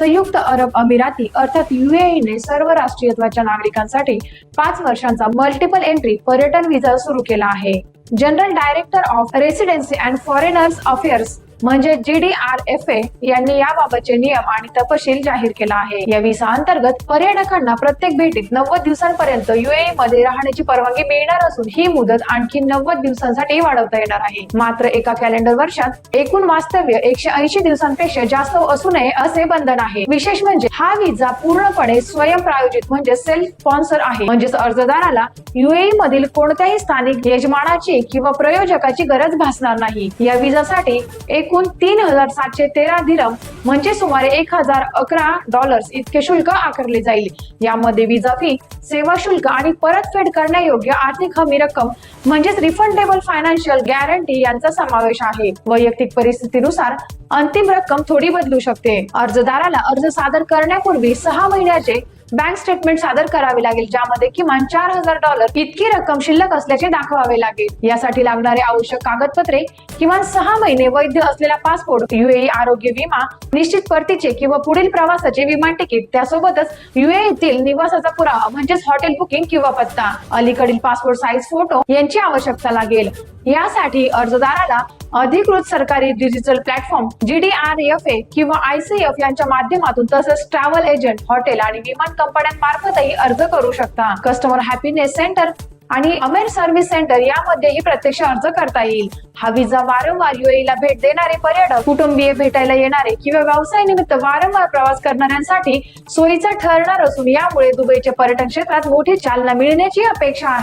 संयुक्त अरब अमिराती अर्थात UAE ने सर्व राष्ट्रीयत्वाच्या नागरिकांसाठी 5 वर्षांचा मल्टिपल एंट्री पर्यटन व्हिसा सुरू केला आहे. General director of residency and foreigners affairs म्हणजे GDRFA यांनी याबाबतचे नियम आणि तपशील जाहीर केला आहे. या व्हिसा अंतर्गत पर्यटकांना प्रत्येक भेटीत 90 दिवसांपर्यंत UAE मध्ये राहण्याची परवानगी मिळणार असून ही मुदत आणखी 90 दिवसांसाठी वाढवता येणार आहे. मात्र एका कॅलेंडर वर्षात एकूण वास्तव्य 180 दिवसांपेक्षा जास्त असू नये असे बंधन आहे. विशेष म्हणजे हा व्हिसा पूर्णपणे स्वयंप्रायोजित म्हणजे सेल्फ स्पॉन्सर आहे. म्हणजेच अर्जदाराला UAE मधील कोणत्याही स्थानिक यजमानाची किंवा प्रयोजकाची गरज भासणार नाही. या व्हिसासाठी एकूण 3713 दिरहम म्हणजे सुमारे $1011 इतके शुल्क आकारले जाईल. यामध्ये व्हिसा फी, सेवा शुल्क आणि परतफेड करण्यायोग्य आर्थिक हमी रक्कम म्हणजेच रिफंडेबल फायनान्शियल गॅरंटी यांचा समावेश आहे. वैयक्तिक परिस्थितीनुसार अंतिम रक्कम थोडी बदलू शकते. अर्जदाराला अर्ज सादर करण्यापूर्वी 6 महिन्याचे बँक स्टेटमेंट सादर करावे लागेल, ज्यामध्ये किमान $4000 इतकी रक्कम शिल्लक असल्याचे दाखवावे लागेल. यासाठी लागणारे आवश्यक कागदपत्रे किमान 6 महिने वैध असलेला पासपोर्ट, UAE आरोग्य विमा, निश्चित परतीचे किंवा पुढील प्रवासाचे विमान तिकीट, त्यासोबतच UAE तील निवासाचा पुरावा म्हणजेच हॉटेल बुकिंग किंवा पत्ता, अलीकडील पासपोर्ट साईज फोटो यांची आवश्यकता लागेल. यासाठी अर्जदाराला अधिकृत सरकारी डिजिटल प्लॅटफॉर्म GDRFA किंवा ICF यांच्या माध्यमातून तसेच ट्रॅव्हल एजंट, हॉटेल आणि विमान कंपन्यांमार्फतही अर्ज करू शकता. कस्टमर हॅपीनेस सेंटर आणि अमेर सर्व्हिस सेंटर यामध्येही प्रत्यक्ष अर्ज करता येईल. हा व्हिसा वारंवार UAE ला भेट देणारे पर्यटक, कुटुंबीय भेटायला येणारे किंवा व्यवसाय निमित्त वारंवार प्रवास करणाऱ्यांसाठी सोयीचा ठरणार असून यामुळे दुबईच्या पर्यटन क्षेत्रात मोठी चालना मिळण्याची अपेक्षा आहे.